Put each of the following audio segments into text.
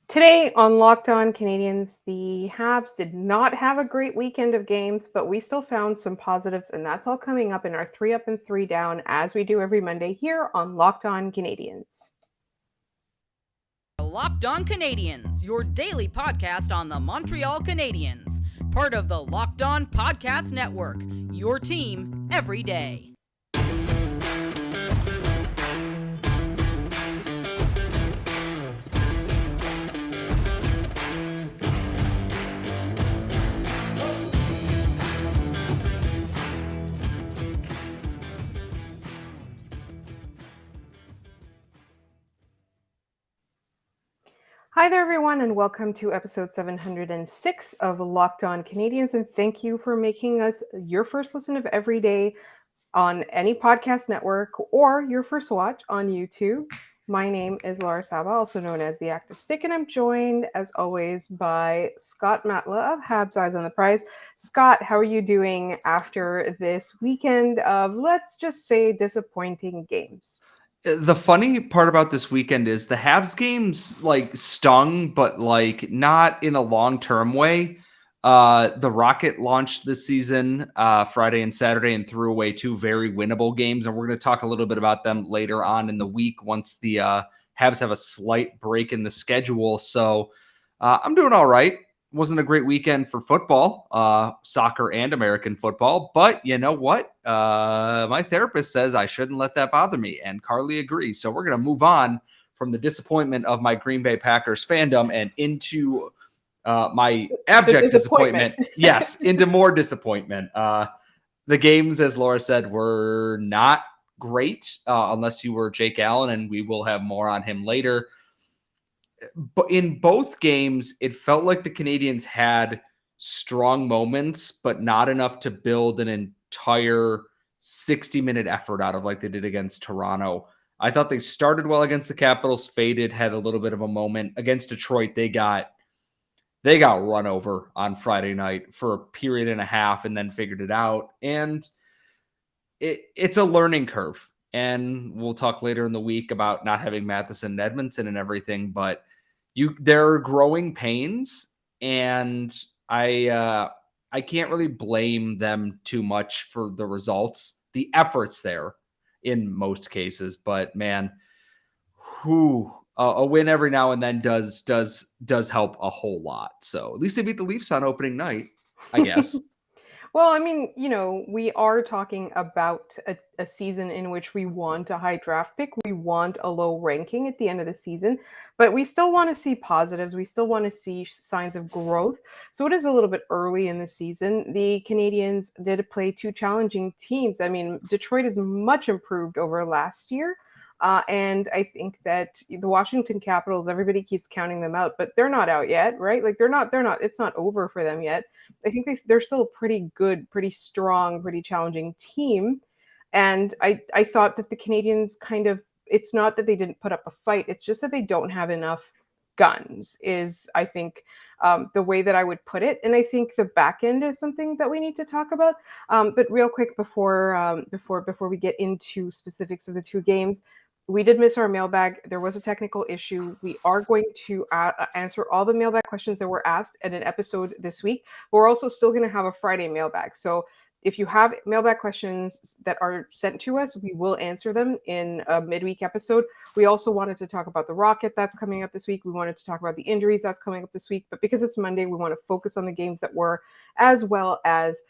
Today on Locked On Canadiens, the Habs did not have a great weekend of games, but we still found some positives, and that's all coming up in our 3 Up and 3 Down, as we do every Monday here on Locked On Canadiens. Locked On Canadiens, your daily podcast on the Montreal Canadiens, part of the Locked On Podcast Network, your team every day. Hi there, everyone, and welcome to episode 706 of Locked On Canadiens, and thank you for making us your first listen of every day on any podcast network or your first watch on YouTube. My name is Laura Saba, also known as The Active Stick, and I'm joined, as always, by Scott Matla of Habs Eyes on the Prize. Scott, how are you doing after this weekend of, let's just say, disappointing games? The funny part about this weekend is the Habs games stung, but not in a long-term way. The Rocket launched this season Friday and Saturday and threw away two very winnable games, and we're going to talk a little bit about them later on in the week once the Habs have a slight break in the schedule. So I'm doing all right. Wasn't a great weekend for football, soccer and American football, but you know what? My therapist says I shouldn't let that bother me, and Carly agrees. So we're going to move on from the disappointment of my Green Bay Packers fandom and into my abject disappointment. Yes, into more disappointment. The games, as Laura said, were not great unless you were Jake Allen, and we will have more on him later. But in both games, it felt like the Canadiens had strong moments, but not enough to build an entire 60-minute effort out of like they did against Toronto. I thought they started well against the Capitals, faded, had a little bit of a moment. Against Detroit, they got run over on Friday night for a period and a half and then figured it out. And it's a learning curve. And we'll talk later in the week about not having Matheson and Edmondson and everything, but there are growing pains, and I can't really blame them too much for the results. The effort's there in most cases, but man, a win every now and then does help a whole lot. So at least they beat the Leafs on opening night, I guess. Well, I mean, we are talking about a season in which we want a high draft pick. We want a low ranking at the end of the season, but we still want to see positives. We still want to see signs of growth. So it is a little bit early in the season. The Canadiens did play two challenging teams. I mean, Detroit is much improved over last year. And I think that the Washington Capitals, everybody keeps counting them out, but they're not out yet, right? Like they're not, it's not over for them yet. I think they're still a pretty good, pretty strong, pretty challenging team. And I thought that the Canadiens it's not that they didn't put up a fight. It's just that they don't have enough guns is, I think, the way that I would put it. And I think the back end is something that we need to talk about. But real quick before we get into specifics of the two games, we did miss our mailbag. There was a technical issue. We are going to answer all the mailbag questions that were asked in an episode this week. But we're also still going to have a Friday mailbag. So if you have mailbag questions that are sent to us, we will answer them in a midweek episode. We also wanted to talk about the Rocket that's coming up this week. We wanted to talk about the injuries that's coming up this week. But because it's Monday, we want to focus on the games that were, as well as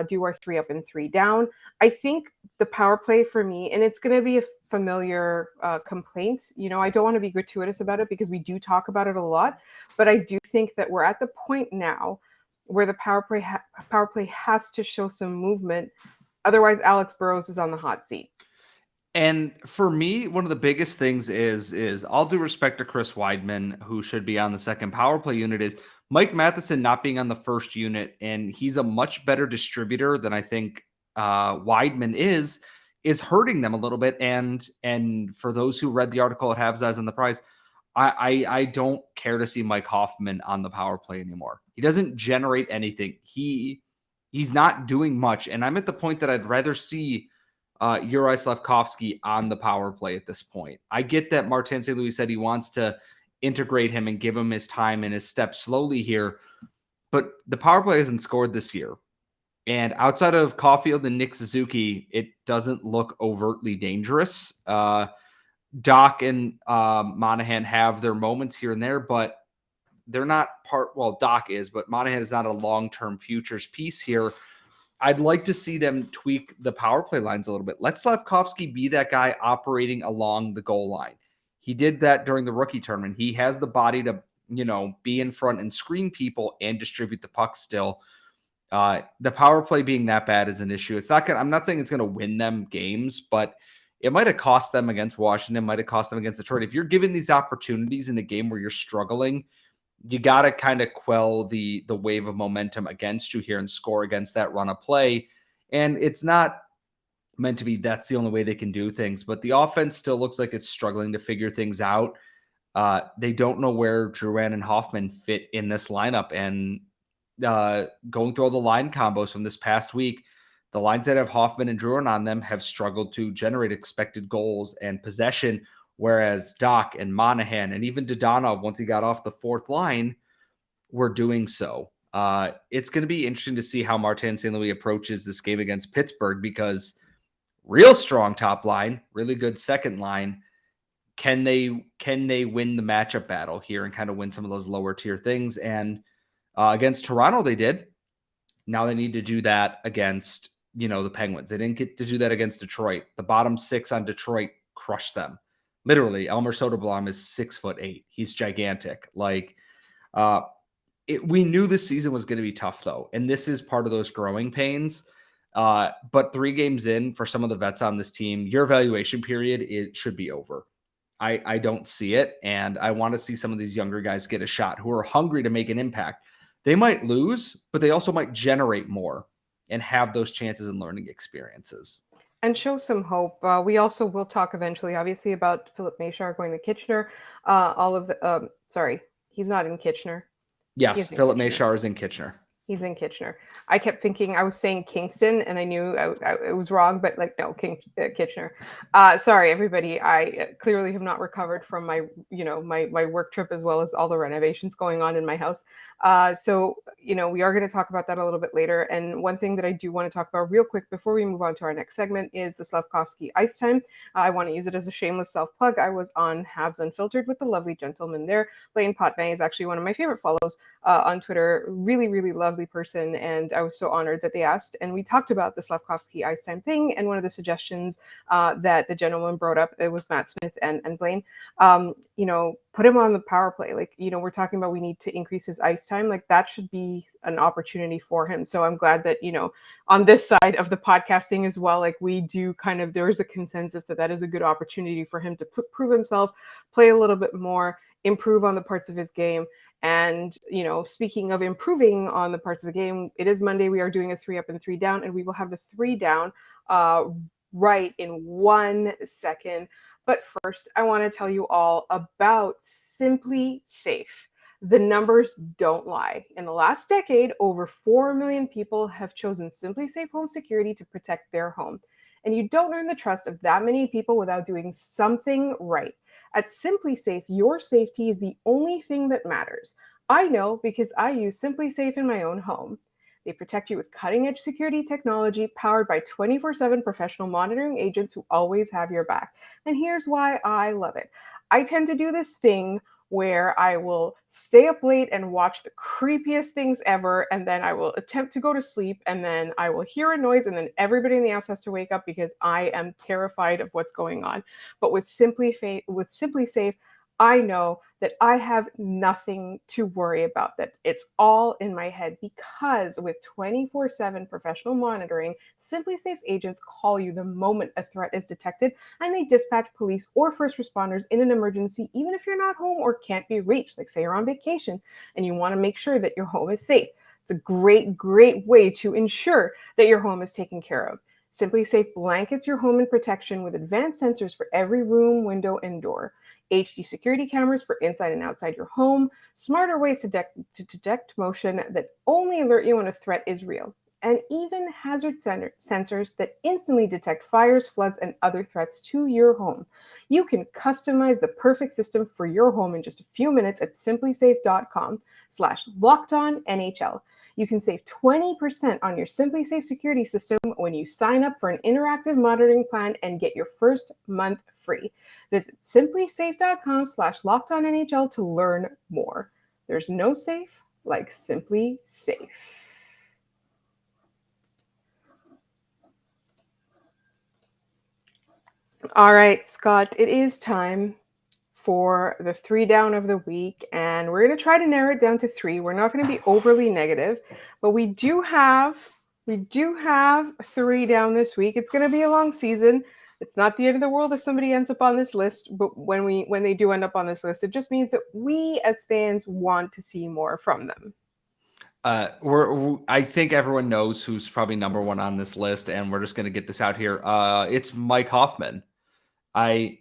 do our 3 up and 3 down. I think the power play for me, and it's going to be a familiar complaint. I don't want to be gratuitous about it because we do talk about it a lot, but I do think that we're at the point now where the power play has to show some movement. Otherwise, Alex Burrows is on the hot seat. And for me, one of the biggest things is all due respect to Chris Weidman, who should be on the second power play unit, is Mike Matheson not being on the first unit, and he's a much better distributor than I think Weidman is hurting them a little bit. And for those who read the article at Habs Eyes on the Prize, I don't care to see Mike Hoffman on the power play anymore. He doesn't generate anything. He's not doing much, and I'm at the point that I'd rather see Slavkovsky on the power play at this point. I get that Martin St. Louis said he wants to integrate him and give him his time and his steps slowly here. But the power play hasn't scored this year. And outside of Caufield and Nick Suzuki, it doesn't look overtly dangerous. Dach and Monahan have their moments here and there, but they're not Dach is, but Monahan is not a long-term futures piece here. I'd like to see them tweak the power play lines a little bit. Let Slavkovsky be that guy operating along the goal line. He did that during the rookie tournament. He has the body to, be in front and screen people and distribute the puck still. The power play being that bad is an issue. I'm not saying it's going to win them games, but it might have cost them against Washington, might have cost them against Detroit. If you're given these opportunities in a game where you're struggling, you got to kind of quell the wave of momentum against you here and score against that run of play. And it's not meant to be that's the only way they can do things, but the offense still looks like it's struggling to figure things out. They don't know where Drouin and Hoffman fit in this lineup. And going through all the line combos from this past week, the lines that have Hoffman and Drouin on them have struggled to generate expected goals and possession, whereas Dach and Monahan and even Dadonov, once he got off the fourth line, were doing so. It's going to be interesting to see how Martin St. Louis approaches this game against Pittsburgh, because real strong top line, really good second line. Can they win the matchup battle here and kind of win some of those lower tier things? And against Toronto, they did. Now they need to do that against, the Penguins. They didn't get to do that against Detroit. The bottom six on Detroit crushed them. Literally, Elmer Soderblom is 6'8". He's gigantic. We knew this season was going to be tough, though. And this is part of those growing pains. But 3 games in for some of the vets on this team, your evaluation period, it should be over. I don't see it. And I want to see some of these younger guys get a shot who are hungry to make an impact. They might lose, but they also might generate more and have those chances and learning experiences. And show some hope. We also will talk eventually, obviously, about Philip Machar going to Kitchener. He's not in Kitchener. Yes, Philip Machar is in Kitchener. He's in Kitchener. I kept thinking I was saying Kingston, and I knew it was wrong, but no, Kitchener. Sorry, everybody. I clearly have not recovered from my work trip, as well as all the renovations going on in my house. So we are going to talk about that a little bit later. And one thing that I do want to talk about real quick before we move on to our next segment is the Slavkovsky Ice Time. I want to use it as a shameless self-plug. I was on Habs Unfiltered with the lovely gentleman there. Blaine Potvin is actually one of my favorite follows on Twitter. Really, really lovely person. And I was so honored that they asked. And we talked about the Slavkovsky Ice Time thing. And one of the suggestions that the gentleman brought up, it was Matt Smith and Blaine, put him on the power play. We're talking about we need to increase his ice time. That should be an opportunity for him. So I'm glad that, on this side of the podcasting as well, we do there is a consensus that is a good opportunity for him to prove himself, play a little bit more, improve on the parts of his game. And, speaking of improving on the parts of the game, it is Monday. We are doing a 3 up and 3 down, and we will have the 3 down right in 1 second. But first, I want to tell you all about SimpliSafe. The numbers don't lie. In the last decade, over 4 million people have chosen SimpliSafe Home Security to protect their home. And you don't earn the trust of that many people without doing something right. At SimpliSafe, your safety is the only thing that matters. I know because I use SimpliSafe in my own home. They protect you with cutting-edge security technology powered by 24/7 professional monitoring agents who always have your back. And here's why I love it. I tend to do this thing where I will stay up late and watch the creepiest things ever, and then I will attempt to go to sleep, and then I will hear a noise, and then everybody in the house has to wake up because I am terrified of what's going on. But with SimpliSafe, I know that I have nothing to worry about, that it's all in my head, because with 24/7 professional monitoring, SimpliSafe's agents call you the moment a threat is detected, and they dispatch police or first responders in an emergency, even if you're not home or can't be reached, say you're on vacation and you want to make sure that your home is safe. It's a great, great way to ensure that your home is taken care of. SimpliSafe blankets your home in protection with advanced sensors for every room, window, and door. HD security cameras for inside and outside your home. Smarter ways to detect motion that only alert you when a threat is real. and even hazard sensors that instantly detect fires, floods, and other threats to your home. You can customize the perfect system for your home in just a few minutes at simplisafe.com/lockedonnhl. You can save 20% on your SimpliSafe security system when you sign up for an interactive monitoring plan and get your first month free. Visit simplisafe.com/lockedonnhl to learn more. There's no safe like SimpliSafe. All right, Scott, it is time for the 3 down of the week, and we're going to try to narrow it down to 3. We're not going to be overly negative, but we do have 3 down this week. It's going to be a long season. It's not the end of the world if somebody ends up on this list, but when they do end up on this list, it just means that we as fans want to see more from them. I think everyone knows who's probably number one on this list, and we're just going to get this out here. It's Mike Hoffman. I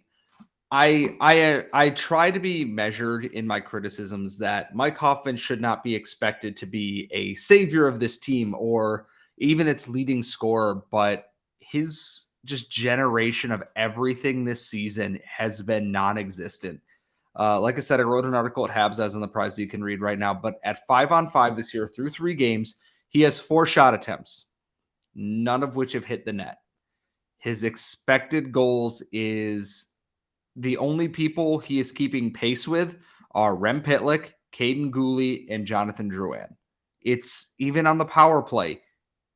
try to be measured in my criticisms that Mike Hoffman should not be expected to be a savior of this team or even its leading scorer, but his just generation of everything this season has been non-existent. Like I said, I wrote an article at Habs as on the prize that you can read right now, but at 5-on-5 this year through 3 games, he has 4 shot attempts, none of which have hit the net. His expected goals is the only people he is keeping pace with are Rem Pitlick, Kaiden Guhle, and Jonathan Drouin. It's even on the power play.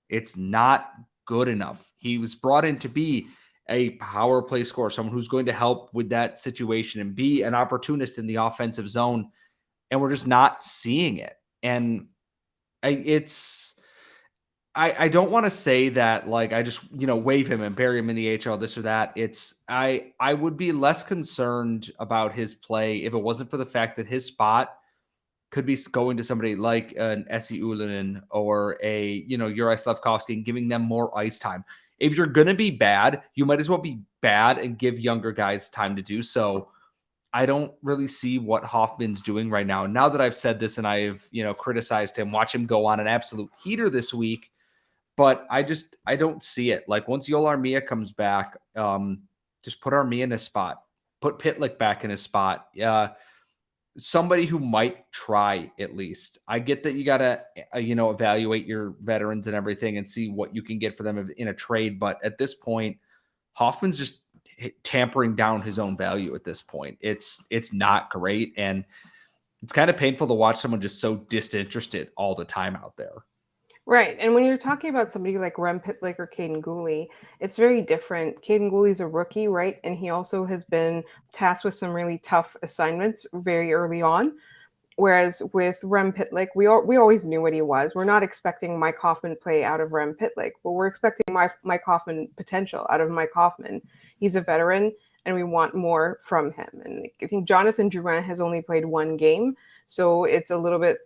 It's not good enough. He was brought in to be a power play scorer, someone who's going to help with that situation and be an opportunist in the offensive zone. And we're just not seeing it. And I don't want to say that like I just, wave him and bury him in the AHL, this or that. I would be less concerned about his play if it wasn't for the fact that his spot could be going to somebody like an Essi Ullinen or a, Juraj Slavkovsky and giving them more ice time. If you're going to be bad, you might as well be bad and give younger guys time to do so. I don't really see what Hoffman's doing right now. Now that I've said this and I've, criticized him, watch him go on an absolute heater this week. But I don't see it. Like once Yoel Armia comes back, just put Armia in his spot, put Pitlick back in his spot. Somebody who might try at least. I get that you got to, evaluate your veterans and everything and see what you can get for them in a trade. But at this point, Hoffman's just tampering down his own value at this point. It's not great. And it's kind of painful to watch someone just so disinterested all the time out there. Right. And when you're talking about somebody like Rem Pitlick or Kaiden Guhle, it's very different. Kaiden Guhle's a rookie, right? And he also has been tasked with some really tough assignments very early on. Whereas with Rem Pitlick, we always knew what he was. We're not expecting Mike Hoffman play out of Rem Pitlick, but we're expecting Mike Hoffman potential out of Mike Hoffman. He's a veteran, and we want more from him. And I think Jonathan Drouin has only played 1 game. So it's a little bit,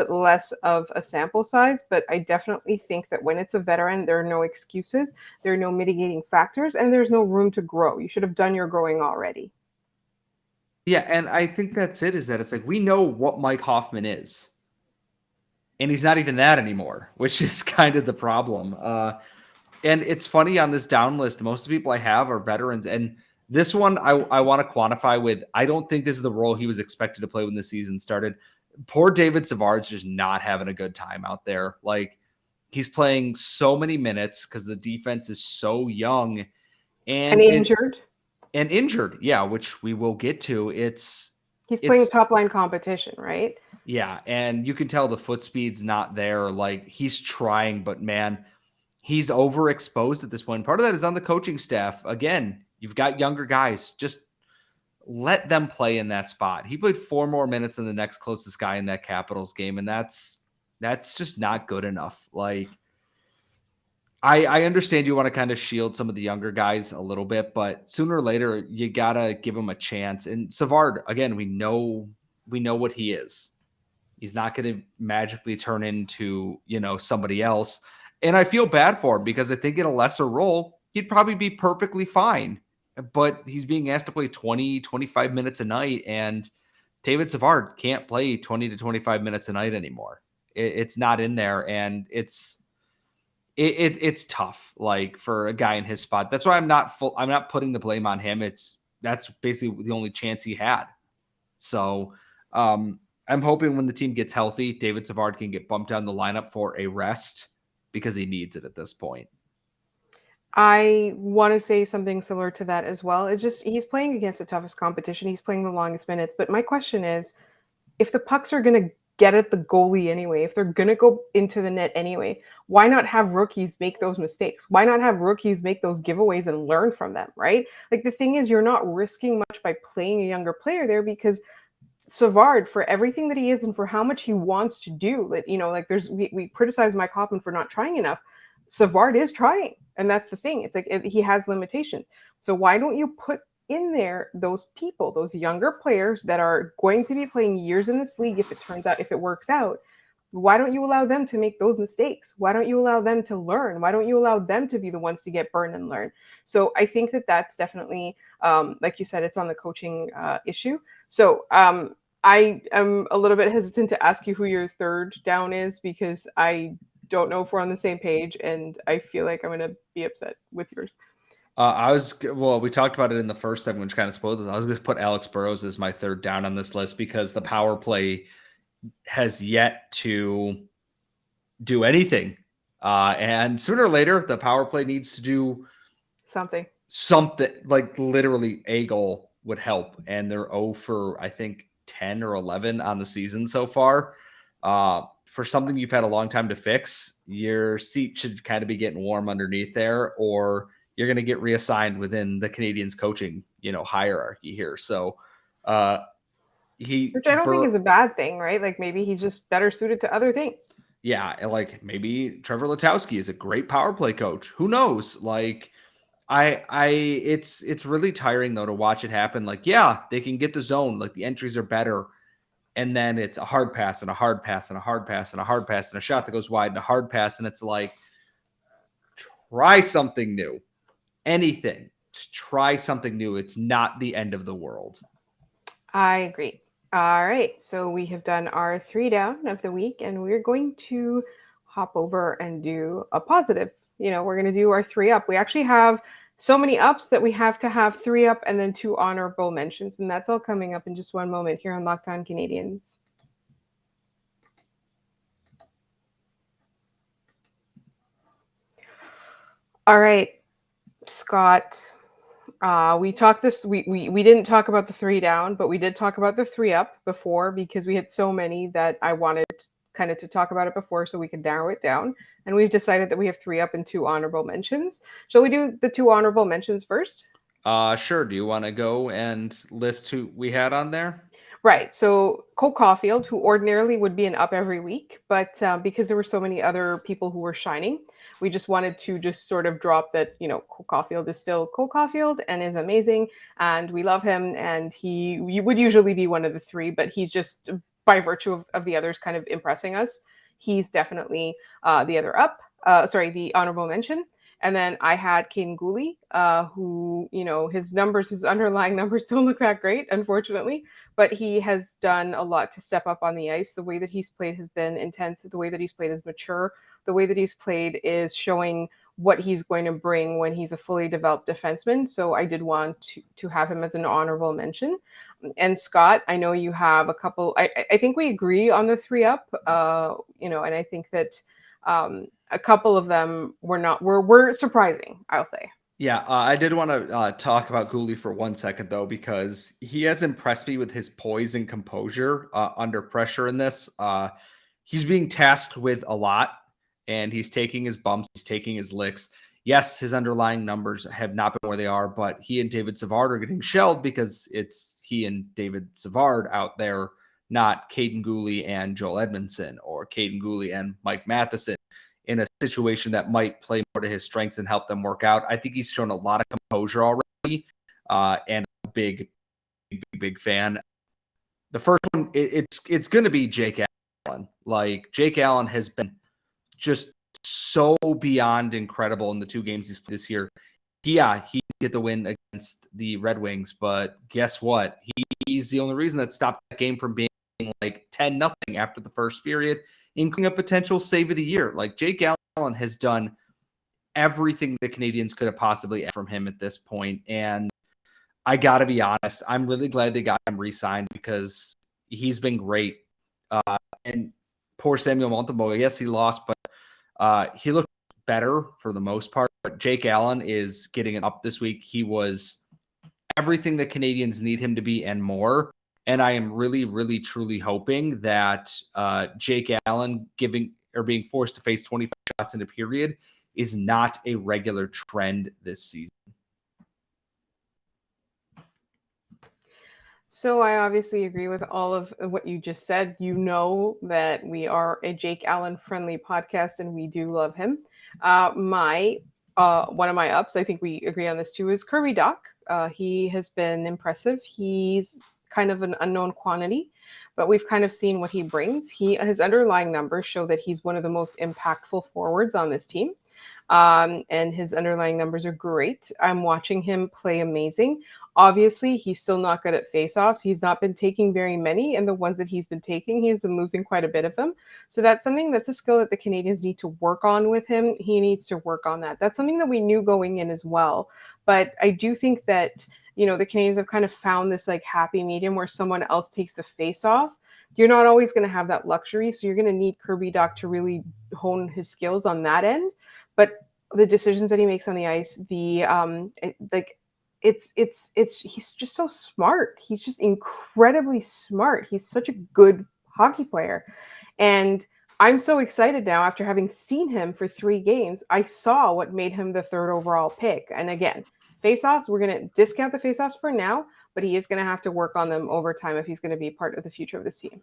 less of a sample size, but I definitely think that when it's a veteran, there are no excuses, there are no mitigating factors, and there's no room to grow. You should have done your growing already. Yeah, and I think that's it, is that it's like we know what Mike Hoffman is. And he's not even that anymore, which is kind of the problem. And it's funny on this down list, most of the people I have are veterans, and this one I want to quantify with, I don't think this is the role he was expected to play when the season started. Poor David Savard's just not having a good time out there. Like he's playing so many minutes because the defense is so young and injured. And injured, yeah, which we will get to. He's playing top line competition, right? Yeah, and you can tell the foot speed's not there. Like he's trying, but man, he's overexposed at this point. Part of that is on the coaching staff. Again, you've got younger guys. Just let them play in that spot. He played 4 more minutes than the next closest guy in that Capitals game, and that's just not good enough. Like, I understand you want to kind of shield some of the younger guys a little bit, but sooner or later you gotta give them a chance. And Savard, again, we know what he is. He's not going to magically turn into, somebody else. And I feel bad for him because I think in a lesser role, he'd probably be perfectly fine. But he's being asked to play 20, 25 minutes a night, and David Savard can't play 20 to 25 minutes a night anymore. It's not in there, and it's it's tough, like, for a guy in his spot. That's why I'm not putting the blame on him. That's basically the only chance he had. So I'm hoping when the team gets healthy, David Savard can get bumped down the lineup for a rest because he needs it at this point. I want to say something similar to that as well. It's just he's playing against the toughest competition. He's playing the longest minutes. But my question is, if the pucks are going to get at the goalie anyway, if they're going to go into the net anyway, why not have rookies make those mistakes? Why not have rookies make those giveaways and learn from them, right? Like, the thing is, you're not risking much by playing a younger player there, because Savard, for everything that he is and for how much he wants to do, like, we criticize Mike Hoffman for not trying enough. Savard is trying, and that's the thing. It's like he has limitations. So why don't you put in there those people, those younger players that are going to be playing years in this league if it works out? Why don't you allow them to make those mistakes? Why don't you allow them to learn? Why don't you allow them to be the ones to get burned and learn? So I think that's definitely, like you said, it's on the coaching issue. So I am a little bit hesitant to ask you who your third down is, because I don't know if we're on the same page, and I feel like I'm going to be upset with yours. We talked about it in the first segment, which kind of spoiled this. I was going to put Alex Burrows as my third down on this list because the power play has yet to do anything. And sooner or later, the power play needs to do something, like literally a goal would help. And they're 0 for, I think, 10 or 11 on the season so far. For something you've had a long time to fix, your seat should kind of be getting warm underneath there, or you're going to get reassigned within the Canadiens coaching, hierarchy here. So, which I don't think is a bad thing, right? Like, maybe he's just better suited to other things. Yeah. Like, maybe Trevor Letowski is a great power play coach. Who knows? Like, it's really tiring though to watch it happen. Like, yeah, they can get the zone. Like, the entries are better. And then it's a hard pass and a hard pass and a hard pass and a hard pass and a shot that goes wide and a hard pass. And it's like, try something new. Anything. Just try something new. It's not the end of the world. I agree. All right. So we have done our 3 down of the week, and we're going to hop over and do a positive. We're going to do our 3 up. We actually have so many ups that we have to have 3 up and then 2 honorable mentions. And that's all coming up in just one moment here on Locked On Canadiens. All right, Scott. We didn't talk about the 3 down, but we did talk about the 3 up before, because we had so many that I wanted kind of to talk about it before so we could narrow it down. And we've decided that we have 3 up and 2 honorable mentions. Shall we do the 2 honorable mentions first? Sure. Do you want to go and list who we had on there? Right. So Caufield, who ordinarily would be an up every week, but because there were so many other people who were shining, we just wanted to just sort of drop that, Caufield is still Caufield and is amazing, and we love him, and he would usually be one of the 3, but he's just, by virtue of the others kind of impressing us, he's definitely the honorable mention. And then I had Kaiden Guhle, who, his underlying numbers don't look that great, unfortunately, but he has done a lot to step up on the ice. The way that he's played has been intense. The way that he's played is mature. The way that he's played is showing what he's going to bring when he's a fully developed defenseman. So I did want to have him as an honorable mention. And Scott, I know you have a couple. I think we agree on the 3 up, and I think that a couple of them were surprising, I'll say. Yeah, I did want to talk about Guhle for 1 second, though, because he has impressed me with his poise and composure under pressure in this. He's being tasked with a lot, and he's taking his bumps, he's taking his licks. Yes, his underlying numbers have not been where they are, but he and David Savard are getting shelled because it's he and David Savard out there, not Kaiden Guhle and Joel Edmondson, or Kaiden Guhle and Mike Matheson, in a situation that might play more to his strengths and help them work out. I think he's shown a lot of composure already, and a big fan. The first one, it's going to be Jake Allen. Like, Jake Allen has been just so beyond incredible in the 2 games he's played this year. He get the win against the Red Wings, but guess what? He's the only reason that stopped that game from being like 10-0 after the first period, including a potential save of the year. Like, Jake Allen has done everything the Canadiens could have possibly asked from him at this point. And I got to be honest, I'm really glad they got him re-signed because he's been great. And poor Samuel Montembeault, yes, he lost, but he looked better for the most part. But Jake Allen is getting it up this week. He was everything the Canadiens need him to be and more. And I am really, really, truly hoping that Jake Allen being forced to face 25 shots in a period is not a regular trend this season. So I obviously agree with all of what you just said. You know that we are a Jake Allen friendly podcast and we do love him. One of my ups, I think we agree on this too, is Kirby Dach. He has been impressive. He's kind of an unknown quantity, but we've kind of seen what he brings. His underlying numbers show that he's one of the most impactful forwards on this team. And his underlying numbers are great. I'm watching him play amazing. Obviously, he's still not good at faceoffs. He's not been taking very many, and the ones that he's been taking, he's been losing quite a bit of them. So that's a skill that the Canadiens need to work on with him. He needs to work on that. That's something that we knew going in as well. But I do think that, the Canadiens have kind of found this like happy medium where someone else takes the faceoff. You're not always going to have that luxury, so you're going to need Kirby Dach to really hone his skills on that end. But the decisions that he makes on the ice, he's just so smart. He's just incredibly smart. He's such a good hockey player. And I'm so excited now after having seen him for 3 games. I saw what made him the 3rd overall pick. And again, faceoffs, we're going to discount the faceoffs for now, but he is going to have to work on them over time if he's going to be part of the future of this team.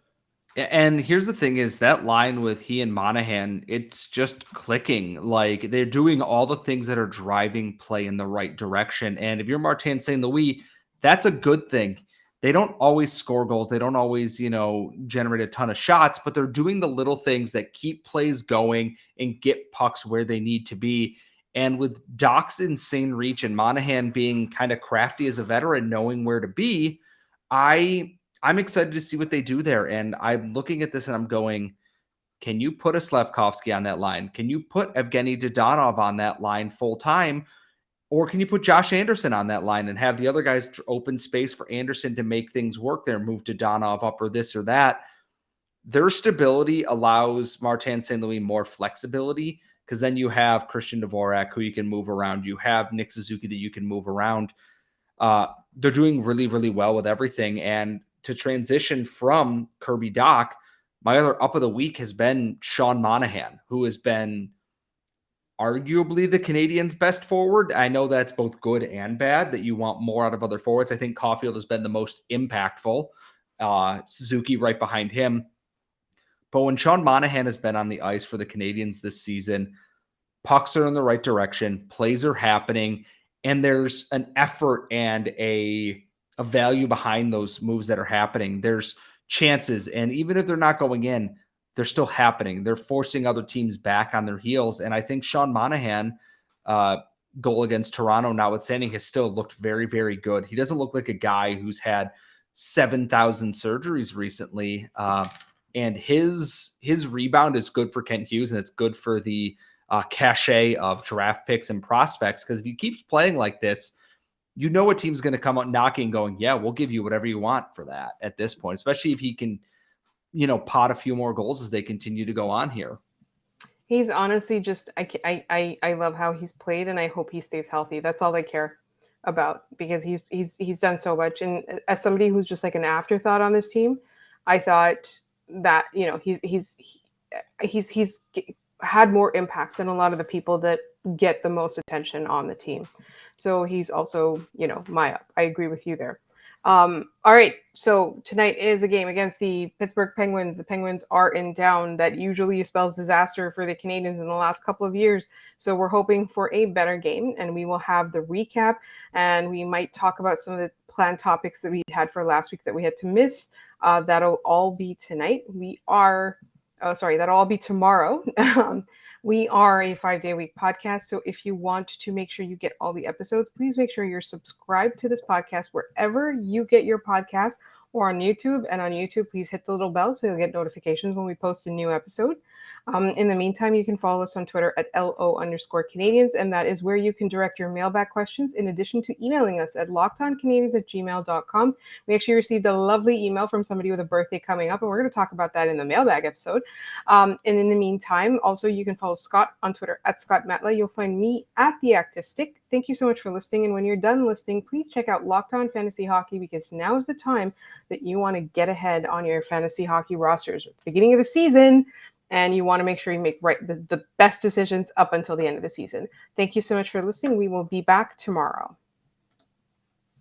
And here's the thing is that line with he and Monahan, it's just clicking. Like they're doing all the things that are driving play in the right direction. And if you're Martin St. Louis, that's a good thing. They don't always score goals. They don't always, generate a ton of shots, but they're doing the little things that keep plays going and get pucks where they need to be. And with Dach's insane reach and Monahan being kind of crafty as a veteran, knowing where to be, I'm excited to see what they do there. And I'm looking at this and I'm going, can you put a Slavkovsky on that line? Can you put Evgeny Dodonov on that line full time? Or can you put Josh Anderson on that line and have the other guys open space for Anderson to make things work there, move Dodonov up or this or that? Their stability allows Martin St. Louis more flexibility because then you have Christian Dvorak who you can move around. You have Nick Suzuki that you can move around. They're doing really, really well with everything. And to transition from Kirby Dach, my other up of the week has been Sean Monahan, who has been arguably the Canadiens' best forward. I know that's both good and bad, that you want more out of other forwards. I think Caufield has been the most impactful. Suzuki right behind him. But when Sean Monahan has been on the ice for the Canadiens this season, pucks are in the right direction, plays are happening, and there's an effort and a value behind those moves that are happening. There's chances, and even if they're not going in, they're still happening. They're forcing other teams back on their heels. And I think Sean Monahan, goal against Toronto notwithstanding, has still looked very, very good. He doesn't look like a guy who's had 7,000 surgeries recently. And his rebound is good for Kent Hughes, and it's good for the cachet of draft picks and prospects. Because if he keeps playing like this, you know a team's going to come out knocking going, yeah, we'll give you whatever you want for that at this point, especially if he can, pot a few more goals as they continue to go on here. He's honestly just, I love how he's played, and I hope he stays healthy. That's all I care about, because he's done so much. And as somebody who's just like an afterthought on this team, I thought that, he's had more impact than a lot of the people that get the most attention on the team. So he's also, my up. I agree with you there. All right. So tonight is a game against the Pittsburgh Penguins. The Penguins are in town. That usually spells disaster for the Canadiens in the last couple of years. So we're hoping for a better game, and we will have the recap, and we might talk about some of the planned topics that we had for last week that we had to miss. That'll all be tonight. That'll all be tomorrow. We are a 5-day-a-week podcast, so if you want to make sure you get all the episodes, please make sure you're subscribed to this podcast wherever you get your podcasts, or on YouTube. And on YouTube, please hit the little bell so you'll get notifications when we post a new episode. In the meantime, you can follow us on Twitter at LO_Canadiens, and that is where you can direct your mailbag questions in addition to emailing us at lockedoncanadiens@gmail.com. We actually received a lovely email from somebody with a birthday coming up, and we're going to talk about that in the mailbag episode. And in the meantime, also, you can follow Scott on Twitter at Scott Matla. You'll find me at The Active Stick. Thank you so much for listening, and when you're done listening, please check out Locked On Fantasy Hockey, because now is the time that you want to get ahead on your fantasy hockey rosters at the beginning of the season, and you want to make sure you make the best decisions up until the end of the season. Thank you so much for listening. We will be back tomorrow.